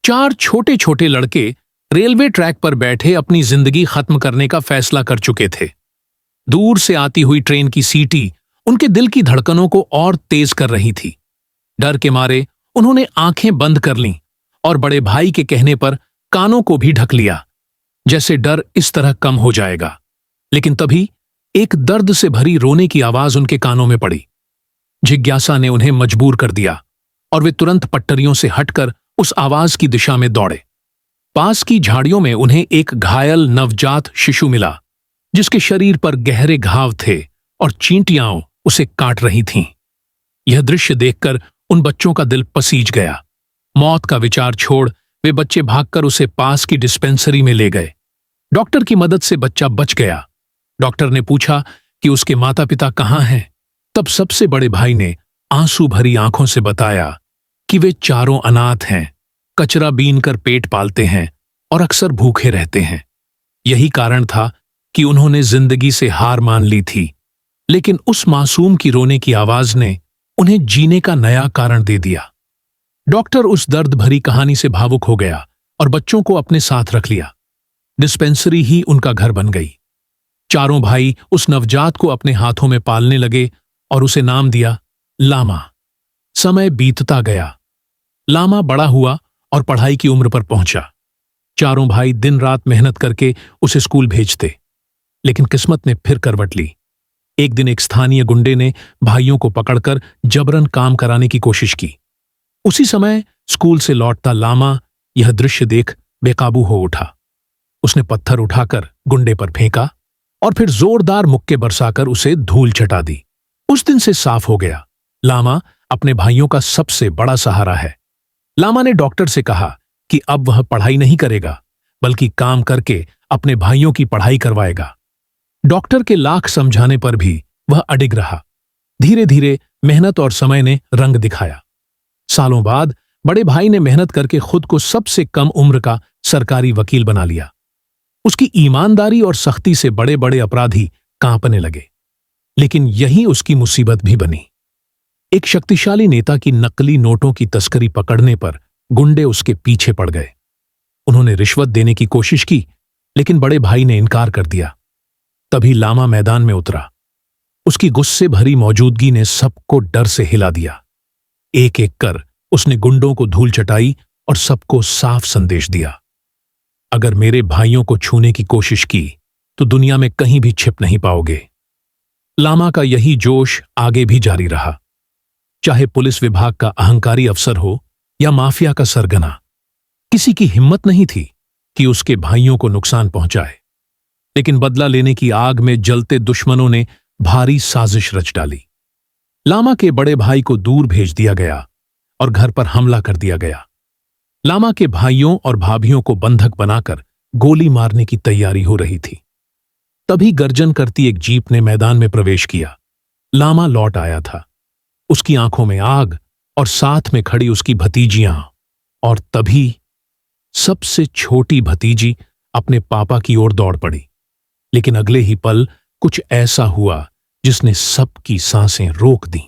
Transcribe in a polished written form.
चार छोटे छोटे लड़के रेलवे ट्रैक पर बैठे अपनी जिंदगी खत्म करने का फैसला कर चुके थे। दूर से आती हुई ट्रेन की सीटी उनके दिल की धड़कनों को और तेज कर रही थी। डर के मारे उन्होंने आंखें बंद कर लीं और बड़े भाई के कहने पर कानों को भी ढक लिया, जैसे डर इस तरह कम हो जाएगा। लेकिन तभी एक दर्द से भरी रोने की आवाज उनके कानों में पड़ी। जिज्ञासा ने उन्हें मजबूर कर दिया और वे तुरंत पट्टरियों से हटकर उस आवाज की दिशा में दौड़े। पास की झाड़ियों में उन्हें एक घायल नवजात शिशु मिला, जिसके शरीर पर गहरे घाव थे और चींटियां उसे काट रही थीं। यह दृश्य देखकर उन बच्चों का दिल पसीज गया। मौत का विचार छोड़ वे बच्चे भागकर उसे पास की डिस्पेंसरी में ले गए। डॉक्टर की मदद से बच्चा बच गया। डॉक्टर ने पूछा कि उसके माता पिता कहाँ हैं। तब सबसे बड़े भाई ने आंसू भरी आंखों से बताया कि वे चारों अनाथ हैं, कचरा बीन कर पेट पालते हैं और अक्सर भूखे रहते हैं। यही कारण था कि उन्होंने जिंदगी से हार मान ली थी, लेकिन उस मासूम की रोने की आवाज ने उन्हें जीने का नया कारण दे दिया। डॉक्टर उस दर्द भरी कहानी से भावुक हो गया और बच्चों को अपने साथ रख लिया। डिस्पेंसरी ही उनका घर बन गई। चारों भाई उस नवजात को अपने हाथों में पालने लगे और उसे नाम दिया लामा। समय बीतता गया। लामा बड़ा हुआ और पढ़ाई की उम्र पर पहुंचा। चारों भाई दिन रात मेहनत करके उसे स्कूल भेजते, लेकिन किस्मत ने फिर करवट ली। एक दिन एक स्थानीय गुंडे ने भाइयों को पकड़कर जबरन काम कराने की कोशिश की। उसी समय स्कूल से लौटता लामा यह दृश्य देख बेकाबू हो उठा। उसने पत्थर उठाकर गुंडे पर फेंका और फिर जोरदार मुक्के बरसाकर उसे धूल चटा दी। उस दिन से साफ हो गया, लामा अपने भाइयों का सबसे बड़ा सहारा है। लामा ने डॉक्टर से कहा कि अब वह पढ़ाई नहीं करेगा, बल्कि काम करके अपने भाइयों की पढ़ाई करवाएगा। डॉक्टर के लाख समझाने पर भी वह अडिग रहा। धीरे धीरे मेहनत और समय ने रंग दिखाया। सालों बाद बड़े भाई ने मेहनत करके खुद को सबसे कम उम्र का सरकारी वकील बना लिया। उसकी ईमानदारी और सख्ती से बड़े बड़े अपराधी कांपने लगे। लेकिन यही उसकी मुसीबत भी बनी। एक शक्तिशाली नेता की नकली नोटों की तस्करी पकड़ने पर गुंडे उसके पीछे पड़ गए। उन्होंने रिश्वत देने की कोशिश की, लेकिन बड़े भाई ने इनकार कर दिया। तभी लामा मैदान में उतरा। उसकी गुस्से भरी मौजूदगी ने सबको डर से हिला दिया। एक एक कर उसने गुंडों को धूल चटाई और सबको साफ संदेश दिया, अगर मेरे भाइयों को छूने की कोशिश की तो दुनिया में कहीं भी छिप नहीं पाओगे। लामा का यही जोश आगे भी जारी रहा। चाहे पुलिस विभाग का अहंकारी अफसर हो या माफिया का सरगना, किसी की हिम्मत नहीं थी कि उसके भाइयों को नुकसान पहुंचाए। लेकिन बदला लेने की आग में जलते दुश्मनों ने भारी साजिश रच डाली। लामा के बड़े भाई को दूर भेज दिया गया और घर पर हमला कर दिया गया। लामा के भाइयों और भाभियों को बंधक बनाकर गोली मारने की तैयारी हो रही थी। तभी गर्जन करती एक जीप ने मैदान में प्रवेश किया। लामा लौट आया था, उसकी आंखों में आग और साथ में खड़ी उसकी भतीजियां। और तभी सबसे छोटी भतीजी अपने पापा की ओर दौड़ पड़ी। लेकिन अगले ही पल कुछ ऐसा हुआ जिसने सबकी सांसें रोक दी।